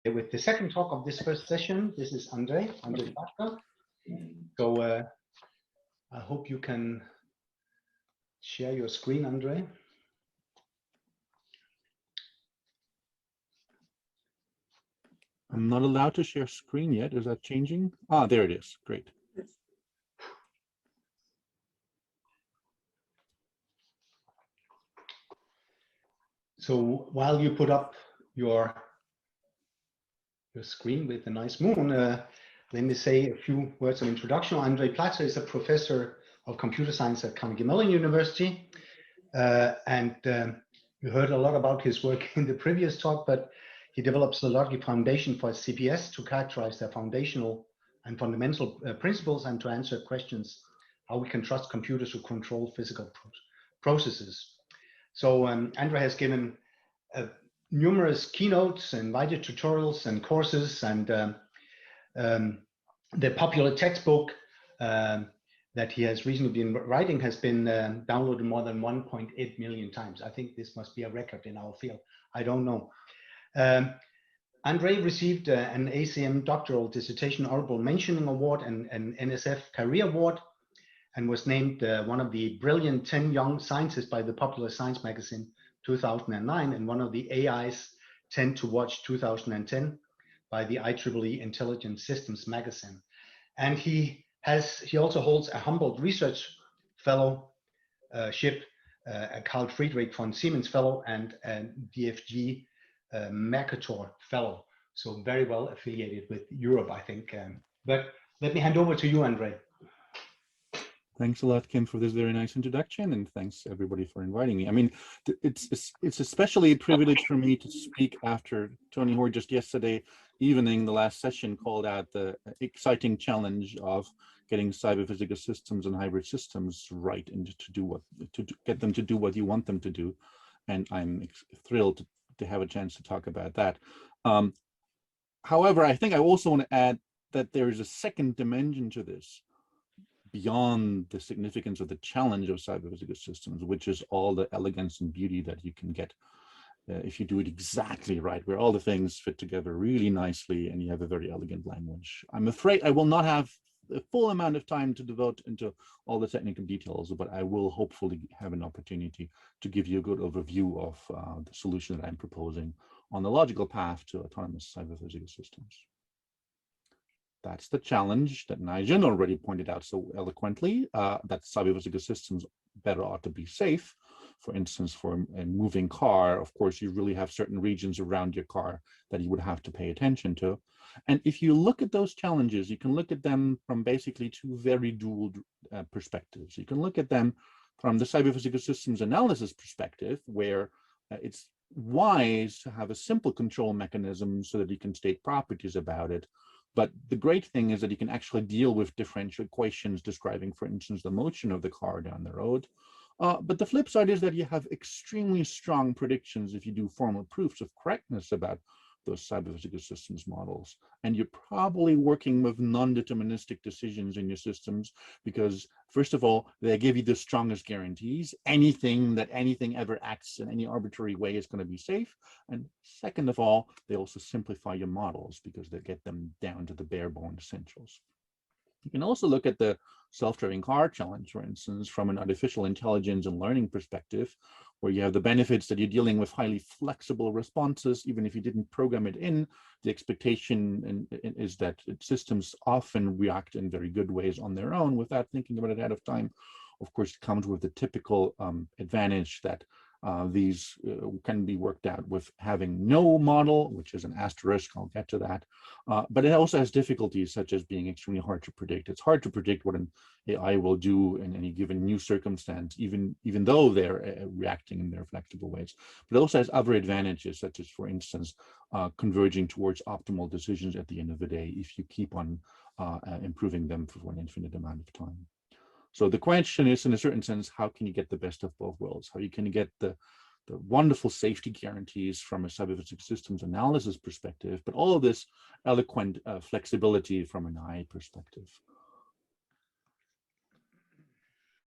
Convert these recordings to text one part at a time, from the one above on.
with the second talk of this first session. This is Untitled Chapter. So I hope you can share your screen, Andre. I'm not allowed to share screen yet. Is that changing? Ah, there it is. Great. So while you put up your screen with a nice moon, let me say a few words of introduction. Andre Platzer is a professor of computer science at Carnegie Mellon University. You heard a lot about his work in the previous talk, but he develops the logic foundation for CPS to characterize their foundational and fundamental principles and to answer questions how we can trust computers to control physical processes. So Andre has given numerous keynotes, invited tutorials and courses, and the popular textbook that he has recently been writing has been downloaded more than 1.8 million times. I think this must be a record in our field. I don't know. Andre received an ACM doctoral dissertation honorable mentioning award and an NSF career award, and was named one of the brilliant 10 young scientists by the Popular Science magazine 2009, and one of the AI's 10 to watch 2010 by the IEEE Intelligent Systems magazine. And he also holds a Humboldt Research Fellowship, a Carl Friedrich von Siemens Fellow, and a DFG Mercator Fellow. So very well affiliated with Europe, I think. But let me hand over to you, Andre. Thanks a lot, Kim, for this very nice introduction, and thanks everybody for inviting me. I mean, it's especially a privilege for me to speak after Tony Hoare just yesterday evening, the last session, called out the exciting challenge of getting cyber-physical systems and hybrid systems right, and to get them to do what you want them to do. And I'm thrilled to have a chance to talk about that. However, I think I also want to add that there is a second dimension to this, beyond the significance of the challenge of cyber-physical systems, which is all the elegance and beauty that you can get if you do it exactly right, where all the things fit together really nicely and you have a very elegant language. I'm afraid I will not have a full amount of time to devote into all the technical details, but I will hopefully have an opportunity to give you a good overview of the solution that I'm proposing on the logical path to autonomous cyber-physical systems. That's the challenge that Nigel already pointed out so eloquently, that cyber-physical systems better ought to be safe. For instance, for a moving car, of course, you really have certain regions around your car that you would have to pay attention to. And if you look at those challenges, you can look at them from basically two very dual perspectives. You can look at them from the cyber-physical systems analysis perspective, where it's wise to have a simple control mechanism so that you can state properties about it. But the great thing is that you can actually deal with differential equations describing, for instance, the motion of the car down the road. But the flip side is that you have extremely strong predictions if you do formal proofs of correctness about those cyber-physical systems models. And you're probably working with non-deterministic decisions in your systems because, first of all, they give you the strongest guarantees. Anything ever acts in any arbitrary way is going to be safe. And second of all, they also simplify your models because they get them down to the bare bone essentials. You can also look at the self-driving car challenge, for instance, from an artificial intelligence and learning perspective, where you have the benefits that you're dealing with highly flexible responses. Even if you didn't program it in, the expectation is that systems often react in very good ways on their own without thinking about it ahead of time. Of course, it comes with the typical advantage that these can be worked out with having no model, which is an asterisk. I'll get to that. But it also has difficulties such as being extremely hard to predict. It's hard to predict what an AI will do in any given new circumstance, even though they're reacting in their flexible ways. But it also has other advantages, such as, for instance, converging towards optimal decisions at the end of the day if you keep on improving them for an infinite amount of time. So the question is, in a certain sense, how can you get the best of both worlds? How can you get the wonderful safety guarantees from a cyber-physical systems analysis perspective, but all of this eloquent flexibility from an AI perspective?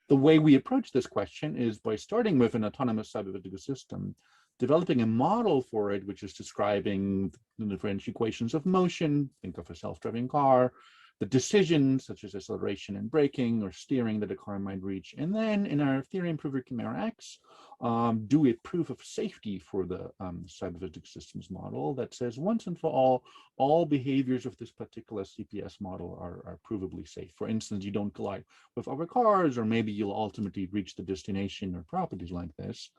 The way we approach this question is by starting with an autonomous cyber-physical system developing a model for it, which is describing the differential equations of motion. Think of a self-driving car, the decisions such as acceleration and braking or steering that a car might reach. And then in our theory improver Chimera X, do a proof of safety for the cyber-physics systems model that says once and for all behaviors of this particular CPS model are provably safe. For instance, you don't collide with other cars, or maybe you'll ultimately reach the destination or properties like this.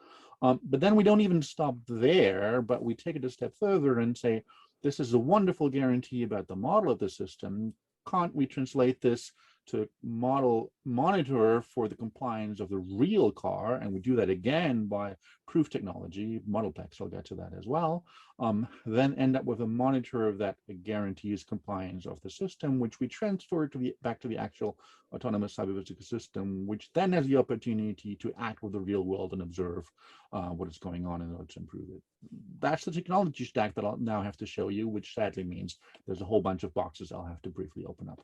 But then we don't even stop there, but we take it a step further and say, this is a wonderful guarantee about the model of the system. Can't we translate this to monitor for the compliance of the real car? And we do that again by proof technology, ModelPlex, I'll get to that as well. Then end up with a monitor that guarantees compliance of the system, which we transfer back to the actual autonomous cyber-physical system, which then has the opportunity to act with the real world and observe what is going on in order to improve it. That's the technology stack that I'll now have to show you, which sadly means there's a whole bunch of boxes I'll have to briefly open up.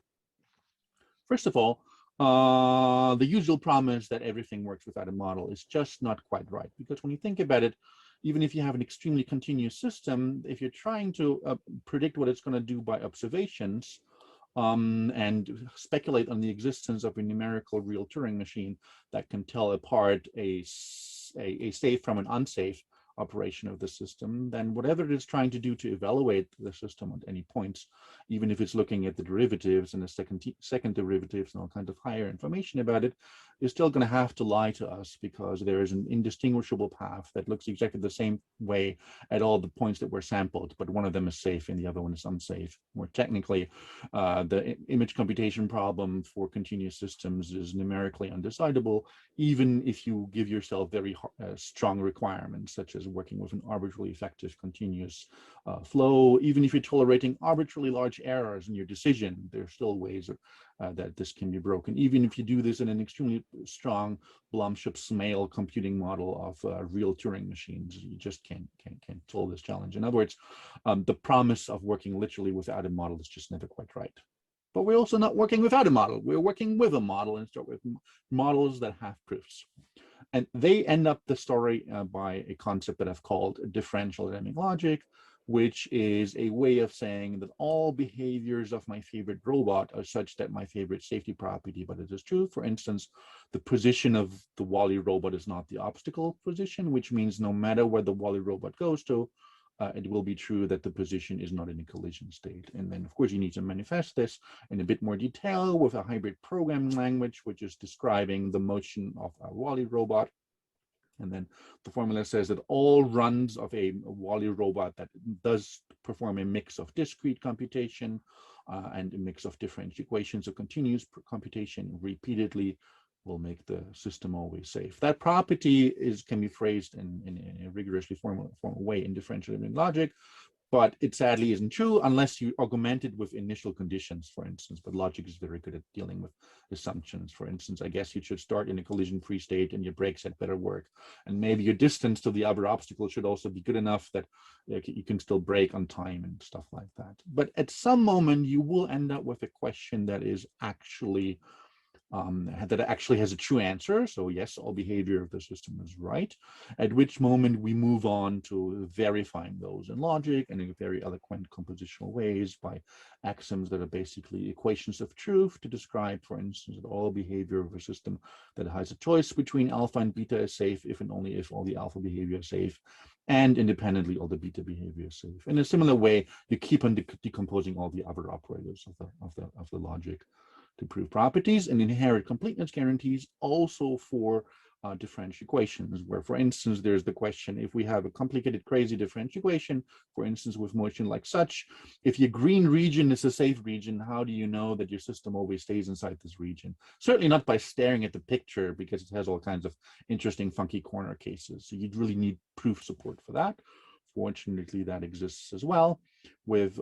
First of all, the usual promise that everything works without a model is just not quite right, because when you think about it, even if you have an extremely continuous system, if you're trying to predict what it's going to do by observations and speculate on the existence of a numerical real Turing machine that can tell apart a safe from an unsafe operation of the system, then whatever it is trying to do to evaluate the system at any points, even if it's looking at the derivatives and the second derivatives and all kinds of higher information about it, is still going to have to lie to us, because there is an indistinguishable path that looks exactly the same way at all the points that were sampled, but one of them is safe and the other one is unsafe. More technically, the image computation problem for continuous systems is numerically undecidable, even if you give yourself very strong requirements, such as working with an arbitrarily effective continuous flow. Even if you're tolerating arbitrarily large errors in your decision, there are still ways that this can be broken. Even if you do this in an extremely strong Blomship-Smale computing model of real Turing machines, you just can't solve this challenge. In other words, the promise of working literally without a model is just never quite right. But we're also not working without a model. We're working with a model, and start with models that have proofs. And they end up the story by a concept that I've called differential dynamic logic, which is a way of saying that all behaviors of my favorite robot are such that my favorite safety property, but it is true. For instance, the position of the Wall-E robot is not the obstacle position, which means no matter where the Wall-E robot goes to, it will be true that the position is not in a collision state. And then, of course, you need to manifest this in a bit more detail with a hybrid programming language, which is describing the motion of a Wall-E robot. And then the formula says that all runs of a Wall-E robot that does perform a mix of discrete computation and a mix of differential equations of continuous computation repeatedly will make the system always safe. That property can be phrased in a rigorously formal way in differential dynamic logic, but it sadly isn't true unless you augment it with initial conditions, for instance. But logic is very good at dealing with assumptions. For instance, I guess you should start in a collision-free state and your brakes had better work. And maybe your distance to the other obstacle should also be good enough that you can still brake on time and stuff like that. But at some moment, you will end up with a question that is actually that actually has a true answer. So yes, all behavior of the system is right, at which moment we move on to verifying those in logic and in very eloquent compositional ways by axioms that are basically equations of truth to describe, for instance, that all behavior of a system that has a choice between alpha and beta is safe if and only if all the alpha behavior is safe, and independently all the beta behavior is safe. In a similar way, you keep on decomposing all the other operators of the logic to prove properties, and inherit completeness guarantees also for differential equations, where, for instance, there's the question, if we have a complicated, crazy differential equation, for instance, with motion like such, if your green region is a safe region, how do you know that your system always stays inside this region? Certainly not by staring at the picture, because it has all kinds of interesting, funky corner cases. So you'd really need proof support for that. Fortunately, that exists as well with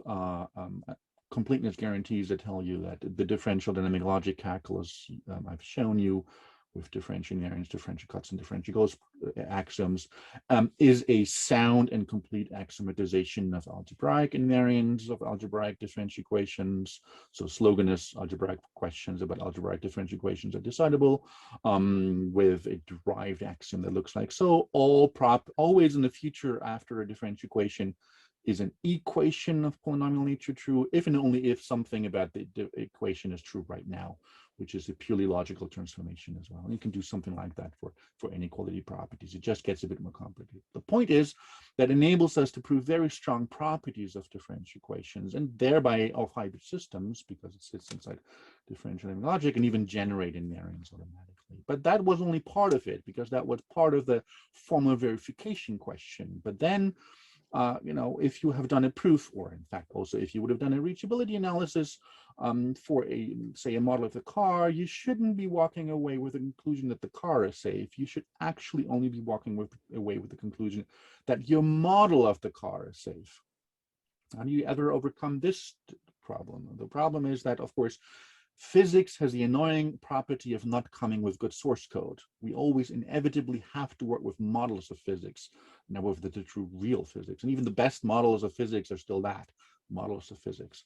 completeness guarantees that tell you that the differential dynamic logic calculus I've shown you with differential invariants, differential cuts, and differential goals axioms, is a sound and complete axiomatization of algebraic invariants of algebraic differential equations. So slogan is algebraic questions about algebraic differential equations are decidable, with a derived axiom that looks like so. Always in the future after a differential equation is an equation of polynomial nature true if and only if something about the equation is true right now, which is a purely logical transformation as well. And you can do something like that for inequality properties. It just gets a bit more complicated. The point is that enables us to prove very strong properties of differential equations and thereby of hybrid systems, because it sits inside differential logic, and even generate invariants automatically. But that was only part of it, because that was part of the formal verification question. But then if you have done a proof, or in fact also if you would have done a reachability analysis for say a model of the car, you shouldn't be walking away with the conclusion that the car is safe. You should actually only be walking away with the conclusion that your model of the car is safe. How do you ever overcome this problem? The problem is that, of course, physics has the annoying property of not coming with good source code. We always inevitably have to work with models of physics, now with the true real physics. And even the best models of physics are still that, models of physics.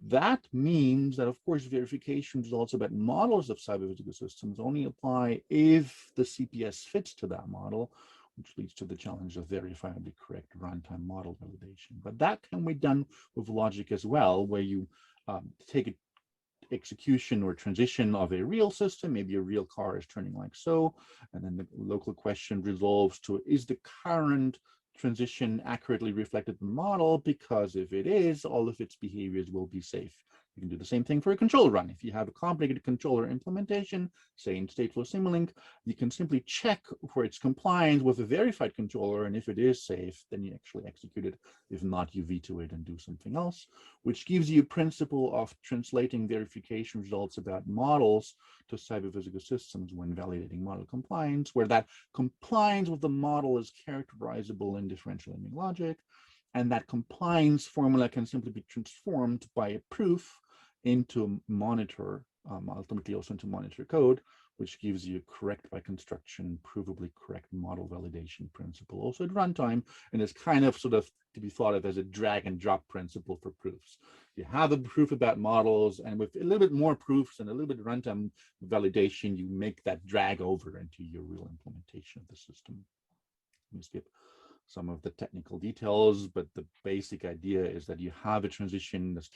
That means that, of course, verification results about models of cyber-physical systems only apply if the CPS fits to that model, which leads to the challenge of verifiably correct runtime model validation. But that can be done with logic as well, where you take a execution or transition of a real system, maybe a real car is turning like so, and then the local question resolves to, is the current transition accurately reflected in the model? Because if it is, all of its behaviors will be safe. You can do the same thing for a control run. If you have a complicated controller implementation, say in stateful Simulink, you can simply check for its compliance with a verified controller, and if it is safe, then you actually execute it. If not, you veto it and do something else, which gives you a principle of translating verification results about models to cyber-physical systems when validating model compliance, where that compliance with the model is characterizable in differential image logic, and that compliance formula can simply be transformed by a proof into monitor, ultimately also into monitor code, which gives you correct by construction, provably correct model validation principle also at runtime, and is kind of sort of to be thought of as a drag and drop principle for proofs. You have a proof about models, and with a little bit more proofs and a little bit of runtime validation, you make that drag over into your real implementation of the system. Let me skip some of the technical details, but the basic idea is that you have a transition that's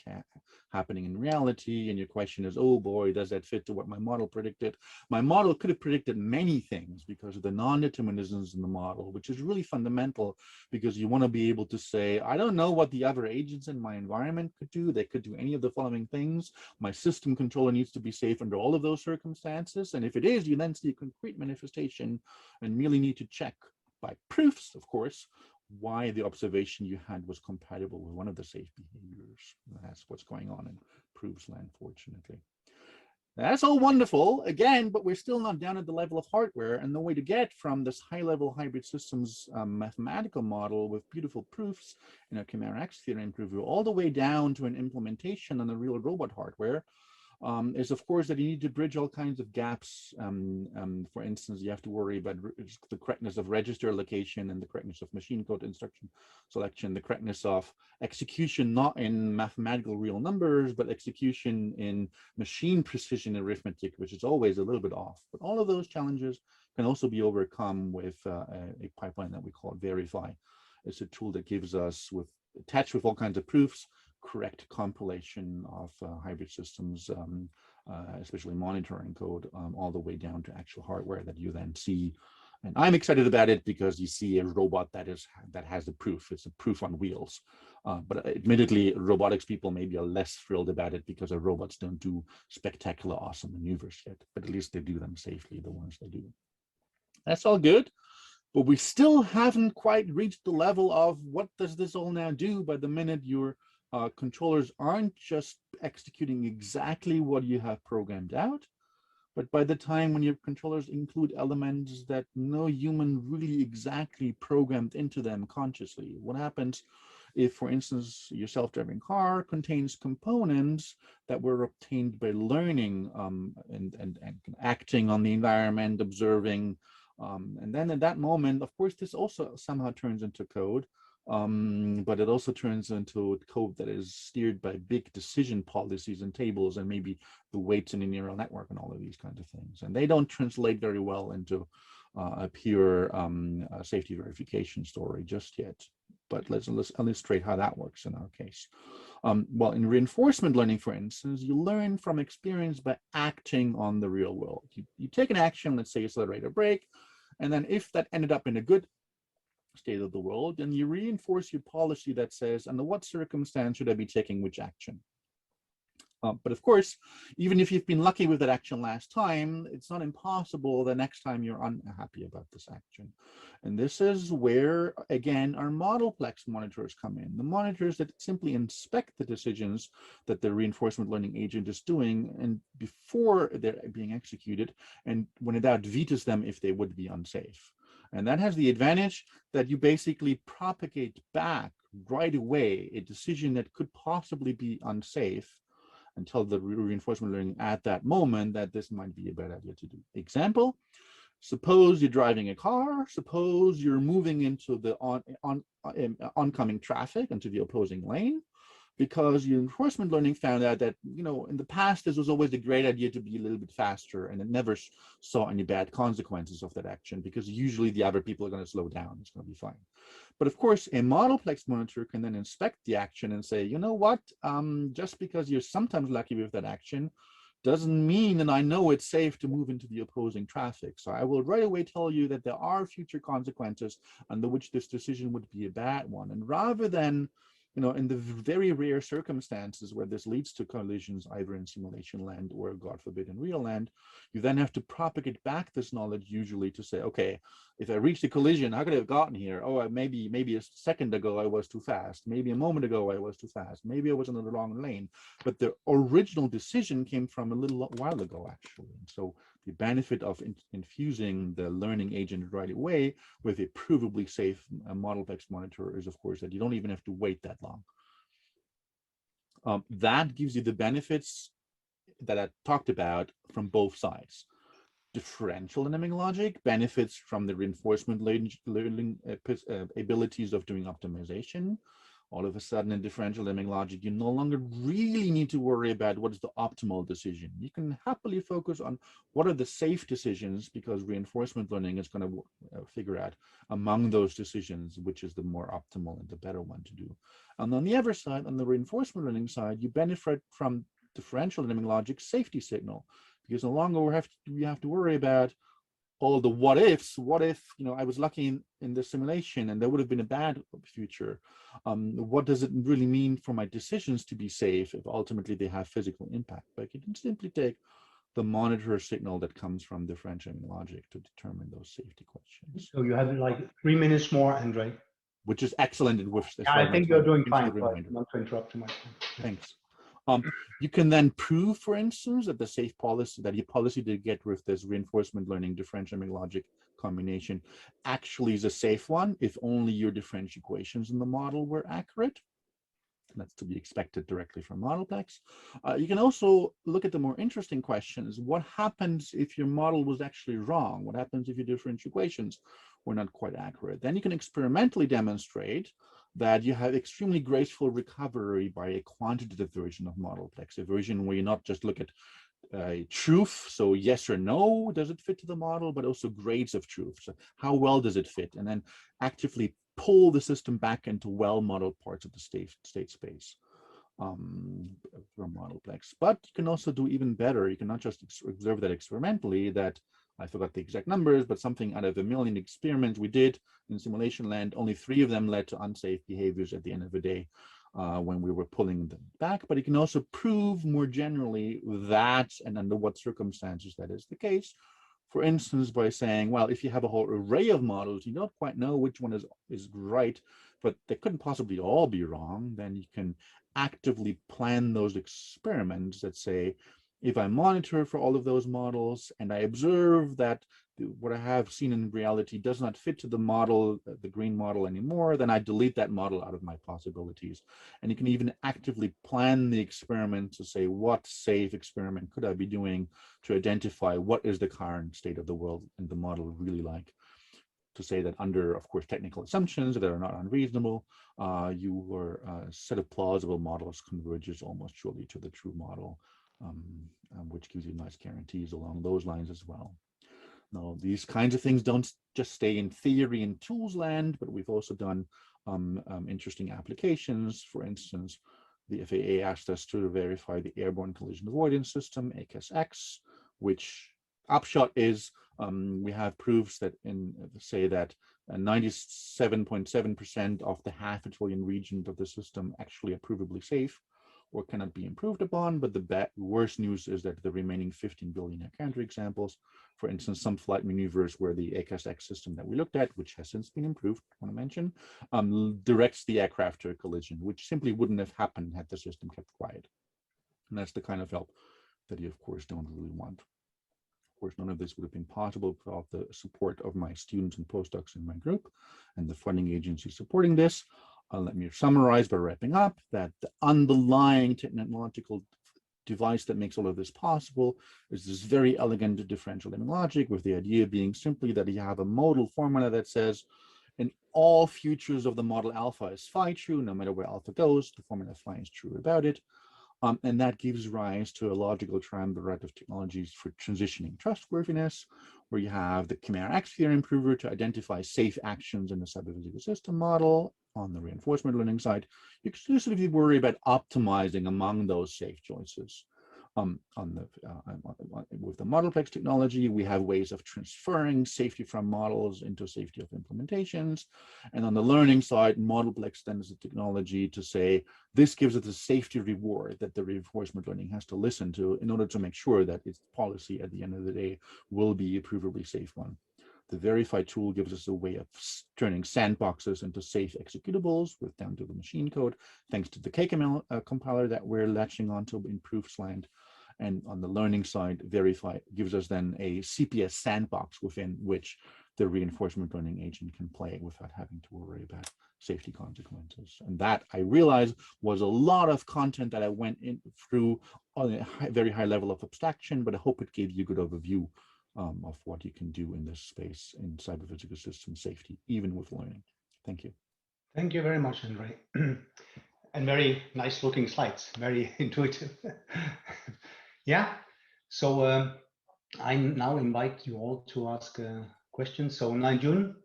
happening in reality, and your question is, oh boy, does that fit to what my model predicted? My model could have predicted many things because of the non-determinisms in the model, which is really fundamental, because you want to be able to say, I don't know what the other agents in my environment could do. They could do any of the following things. My system controller needs to be safe under all of those circumstances. And if it is, you then see a concrete manifestation and merely need to check by proofs, of course, why the observation you had was compatible with one of the safe behaviors. That's what's going on in proofs land, fortunately. That's all wonderful, again, but we're still not down at the level of hardware, and the way to get from this high-level hybrid systems mathematical model with beautiful proofs in a Chimera X theorem preview all the way down to an implementation on the real robot hardware is, of course, that you need to bridge all kinds of gaps. For instance, you have to worry about the correctness of register allocation and the correctness of machine code instruction selection, the correctness of execution, not in mathematical real numbers, but execution in machine precision arithmetic, which is always a little bit off. But all of those challenges can also be overcome with a pipeline that we call Verify. It's a tool that gives us, attached with all kinds of proofs, correct compilation of hybrid systems, especially monitoring code, all the way down to actual hardware that you then see. And I'm excited about it because you see a robot that has the proof. It's a proof on wheels. But admittedly, robotics people maybe are less thrilled about it because our robots don't do spectacular, awesome maneuvers yet. But at least they do them safely, the ones they do. That's all good. But we still haven't quite reached the level of what does this all now do by the minute your controllers aren't just executing exactly what you have programmed out, but by the time when your controllers include elements that no human really exactly programmed into them consciously. What happens if, for instance, your self-driving car contains components that were obtained by learning and acting on the environment, observing, and then at that moment, of course, this also somehow turns into code, but it also turns into code that is steered by big decision policies and tables and maybe the weights in a neural network and all of these kinds of things. And they don't translate very well into a pure safety verification story just yet. But let's illustrate how that works in our case. Well, in reinforcement learning, for instance, you learn from experience by acting on the real world. You take an action, let's say accelerate or brake, and then if that ended up in a good state of the world, then you reinforce your policy that says, under what circumstance should I be taking which action? But of course, even if you've been lucky with that action last time, it's not impossible the next time you're unhappy about this action. And this is where, again, our ModelPlex monitors come in. The monitors that simply inspect the decisions that the reinforcement learning agent is doing and before they're being executed, and when in doubt, vetoes them if they would be unsafe. And that has the advantage that you basically propagate back right away a decision that could possibly be unsafe and tell the reinforcement learning at that moment that this might be a bad idea to do. Example, suppose you're driving a car, suppose you're moving into the oncoming traffic, into the opposing lane, because your reinforcement learning found out that, you know, in the past, this was always a great idea to be a little bit faster, and it never saw any bad consequences of that action, because usually the other people are going to slow down. It's going to be fine. But of course, a ModelPlex monitor can then inspect the action and say, you know what, just because you're sometimes lucky with that action doesn't mean that I know it's safe to move into the opposing traffic. So I will right away tell you that there are future consequences under which this decision would be a bad one. And rather than, you know, in the very rare circumstances where this leads to collisions, either in simulation land or, God forbid, in real land, you then have to propagate back this knowledge usually to say, okay, if I reached a collision, how could I have gotten here? Oh, maybe a second ago I was too fast. Maybe a moment ago I was too fast. Maybe I was in the wrong lane. But the original decision came from a little while ago, actually. And so the benefit of infusing the learning agent right away with a provably safe ModelPlex monitor is, of course, that you don't even have to wait that long. That gives you the benefits that I talked about from both sides. Differential dynamic logic benefits from the reinforcement learning abilities of doing optimization. All of a sudden, in differential dynamic logic, you no longer really need to worry about what is the optimal decision. You can happily focus on what are the safe decisions, because reinforcement learning is going to figure out among those decisions which is the more optimal and the better one to do. And on the other side, on the reinforcement learning side, you benefit from differential dynamic logic safety signal, because no longer we have to worry about all the what ifs. What if, you know, I was lucky in the simulation and there would have been a bad future? What does it really mean for my decisions to be safe if ultimately they have physical impact? But you can simply take the monitor signal that comes from differential logic to determine those safety questions. So you have like 3 minutes more, Andre. Which is excellent. And with yeah, I think you're doing fine, but not to interrupt too much. Thanks. You can then prove, for instance, that the safe policy, that your policy to get with this reinforcement learning differential logic combination actually is a safe one if only your differential equations in the model were accurate. That's to be expected directly from ModelPlex. You can also look at the more interesting questions. What happens if your model was actually wrong? What happens if your differential equations were not quite accurate? Then you can experimentally demonstrate that you have extremely graceful recovery by a quantitative version of ModelPlex, a version where you not just look at truth, so yes or no, does it fit to the model, but also grades of truth. So how well does it fit? And then actively pull the system back into well-modeled parts of the state space from ModelPlex. But you can also do even better. You can not just observe that experimentally, that I forgot the exact numbers, but something out of 1 million experiments we did in simulation land, only 3 of them led to unsafe behaviors at the end of the day when we were pulling them back. But you can also prove more generally that and under what circumstances that is the case. For instance, by saying, well, if you have a whole array of models, you don't quite know which one is right, but they couldn't possibly all be wrong, then you can actively plan those experiments that say, If I monitor for all of those models and I observe that what I have seen in reality does not fit to the model, the green model anymore, then I delete that model out of my possibilities. And you can even actively plan the experiment to say, what safe experiment could I be doing to identify what is the current state of the world and the model really like. To say that under, of course, technical assumptions that are not unreasonable, your set of plausible models converges almost surely to the true model, which gives you nice guarantees along those lines as well. Now, these kinds of things don't just stay in theory and tools land, but we've also done interesting applications. For instance, the FAA asked us to verify the airborne collision avoidance system, ACAS-X, which upshot is we have proofs that say that 97.7% of the half a trillion regions of the system actually are provably safe or cannot be improved upon. But the worst news is that the remaining 15 billion counterexamples, for instance, some flight maneuvers where the ACAS-X system that we looked at, which has since been improved, I want to mention, directs the aircraft to a collision, which simply wouldn't have happened had the system kept quiet. And that's the kind of help that you, of course, don't really want. Of course, none of this would have been possible without the support of my students and postdocs in my group and the funding agency supporting this. Let me summarize by wrapping up that the underlying technological device that makes all of this possible is this very elegant differential naming logic, with the idea being simply that you have a modal formula that says in all futures of the model alpha is phi true, no matter where alpha goes, the formula phi is true about it. And that gives rise to a logical triumvirate of technologies for transitioning trustworthiness, where you have the Chimera X theorem improver to identify safe actions in the cyber-physical system model. On the reinforcement learning side, you exclusively worry about optimizing among those safe choices. With the ModelPlex technology, we have ways of transferring safety from models into safety of implementations. And on the learning side, ModelPlex then is a technology to say, this gives us a safety reward that the reinforcement learning has to listen to in order to make sure that its policy at the end of the day will be a provably safe one. The verify tool gives us a way of turning sandboxes into safe executables with down to the machine code, thanks to the KML compiler that we're latching onto in proofs land. And on the learning side, verify gives us then a CPS sandbox within which the reinforcement learning agent can play without having to worry about safety consequences. And that, I realized, was a lot of content that I went in through on a very high level of abstraction, but I hope it gave you a good overview of what you can do in this space in cyber-physical system safety, even with learning. Thank you. Thank you very much, Andre. And very nice looking slides, very intuitive. Yeah, so I now invite you all to ask questions. So Nanjun,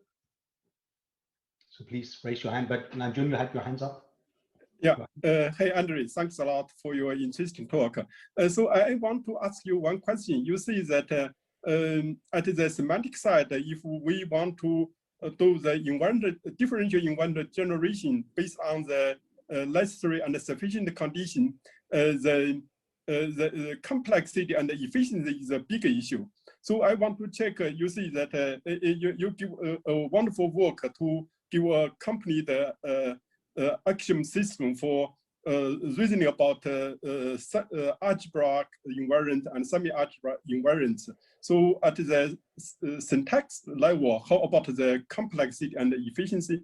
so please raise your hand, but Nanjun, you had your hands up. Yeah, hey Andre, thanks a lot for your interesting talk. So I want to ask you one question. You see that at the semantic side, if we want to do the differential invariant generation based on the necessary and sufficient condition, the complexity and the efficiency is a big issue. So I want to check, you see that you give a wonderful work to give a company the axiom system for reasoning about algebraic invariant and semi-algebraic invariants. So at the syntax level, how about the complexity and the efficiency?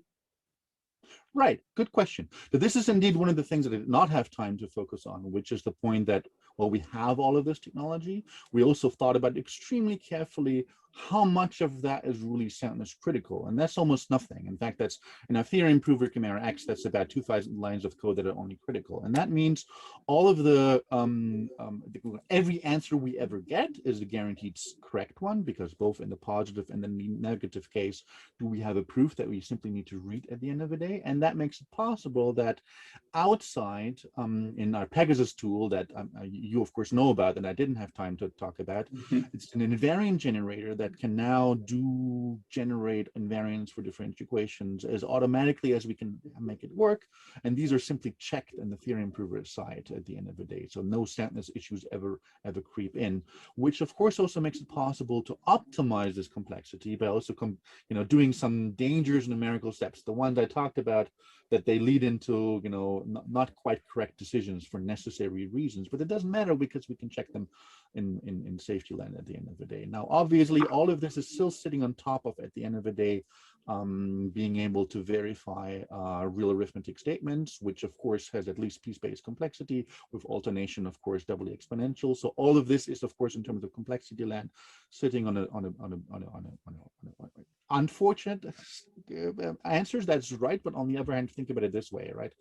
Right, good question. But this is indeed one of the things that I did not have time to focus on, which is the point that, well, we have all of this technology. We also thought about extremely carefully how much of that is really soundness critical, and that's almost nothing. In fact, that's in our theory improver Chimera X, that's about 2,000 lines of code that are only critical, and that means all of the every answer we ever get is a guaranteed correct one, because both in the positive and the negative case, do we have a proof that we simply need to read at the end of the day, and that makes it possible that outside in our Pegasus tool that you of course know about and I didn't have time to talk about, it's an invariant generator that that can now generate invariants for differential equations as automatically as we can make it work. And these are simply checked in the theorem prover side at the end of the day. So no stampness issues ever creep in, which of course also makes it possible to optimize this complexity by also doing some dangerous numerical steps. The ones I talked about, that they lead into not quite correct decisions for necessary reasons, but it doesn't matter because we can check them in safety land at the end of the day. Now, obviously, all of this is still sitting on top of, at the end of the day, being able to verify real arithmetic statements, which of course has at least piece-based complexity, with alternation, of course, doubly exponential. So all of this is, of course, in terms of complexity land, sitting on a unfortunate answers. That's right, but on the other hand, think about it this way, right?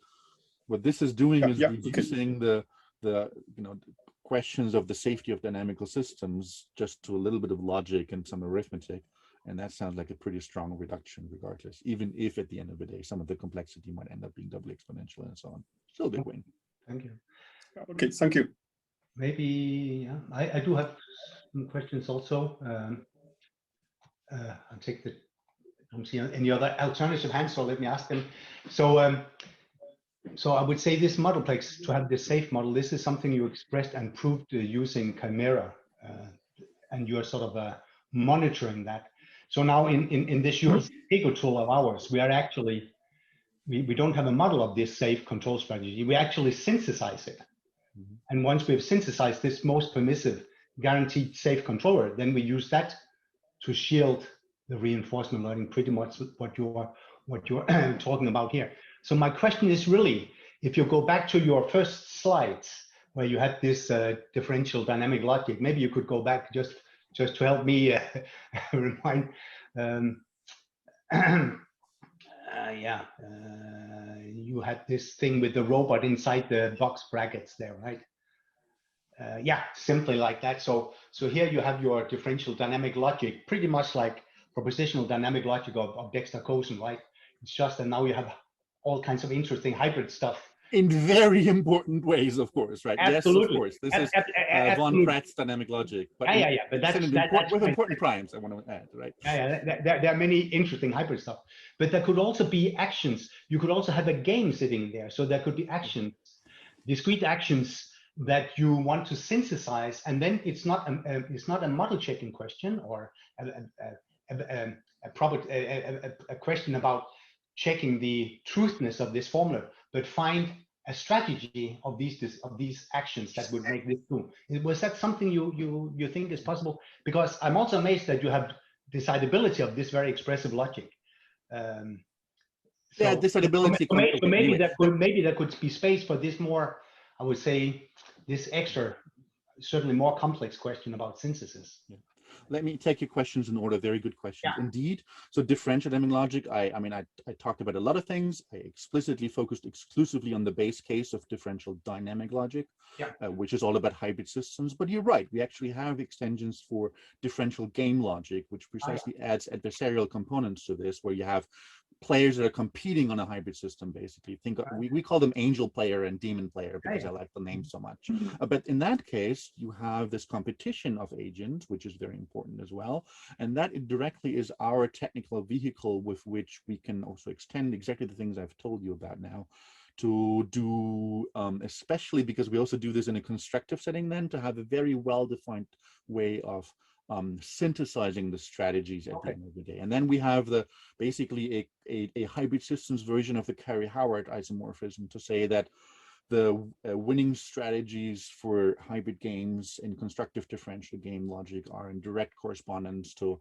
What this is doing is reducing the questions of the safety of dynamical systems just to a little bit of logic and some arithmetic. And that sounds like a pretty strong reduction regardless, even if at the end of the day, some of the complexity might end up being doubly exponential and so on. Still a big win. Thank you. Okay, thank you. Maybe I do have some questions also. I'll take the, I don't see any other alternative hands, so let me ask them. So, so I would say this ModelPlex, to have this safe model, this is something you expressed and proved using Chimera, and you're sort of monitoring that. So now in this Ego tool of ours, we are actually, we don't have a model of this safe control strategy. We actually synthesize it. Mm-hmm. And once we've synthesized this most permissive guaranteed safe controller, then we use that to shield the reinforcement learning, pretty much what you're talking about here. So my question is really, if you go back to your first slides where you had this differential dynamic logic, maybe you could go back just to help me remind. You had this thing with the robot inside the box brackets there, right? Yeah, simply like that. So here you have your differential dynamic logic, pretty much like propositional dynamic logic of Dexter-Cosen, right? It's just that now you have all kinds of interesting hybrid stuff. In very important ways, of course, right? Absolutely. Yes, of course. This is von Pratt's dynamic logic. But but that's with important primes, I want to add, right? There are many interesting hybrid stuff. But there could also be actions. You could also have a game sitting there. So there could be actions, discrete actions that you want to synthesize, and then it's not a model checking question or a question about checking the truthness of this formula, but find a strategy of these actions that would make this true. Was that something you think is possible? Because I'm also amazed that you have decidability of this very expressive logic. Decidability. So maybe there could be space for this more, I would say, this extra, certainly more complex question about synthesis. Yeah. Let me take your questions in order. Very good questions indeed. So differential dynamic logic, I talked about a lot of things. I explicitly focused exclusively on the base case of differential dynamic logic, which is all about hybrid systems. But you're right, we actually have extensions for differential game logic, which precisely adds adversarial components to this, where you have players that are competing on a hybrid system, basically. Think of, we call them angel player and demon player because I like the name so much. But in that case, you have this competition of agents, which is very important as well. And that directly is our technical vehicle with which we can also extend exactly the things I've told you about now to do, especially because we also do this in a constructive setting then, to have a very well-defined way of synthesizing the strategies at the end of the day. And then we have basically a hybrid systems version of the Carey-Howard isomorphism to say that the winning strategies for hybrid games in constructive differential game logic are in direct correspondence to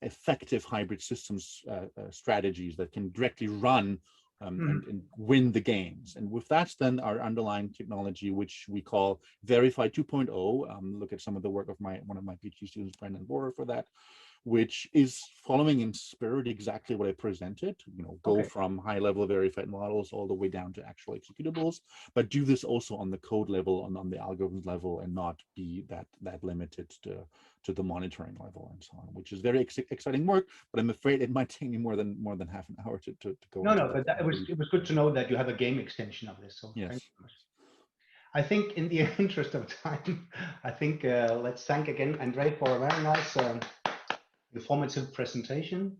effective hybrid systems strategies that can directly run and win the games. And with that, then our underlying technology, which we call Verify 2.0, look at some of the work of one of my PhD students, Brendan Borer, for that, which is following in spirit exactly what I presented, go from high-level verified models all the way down to actual executables, but do this also on the code level and on the algorithms level, and not be that limited to the monitoring level and so on, which is very exciting work, but I'm afraid it might take me more than half an hour to go. No, but it was good to know that you have a game extension of this. So yes. Thank you. I think in the interest of time, I think let's thank again Andre for a very nice the formative presentation.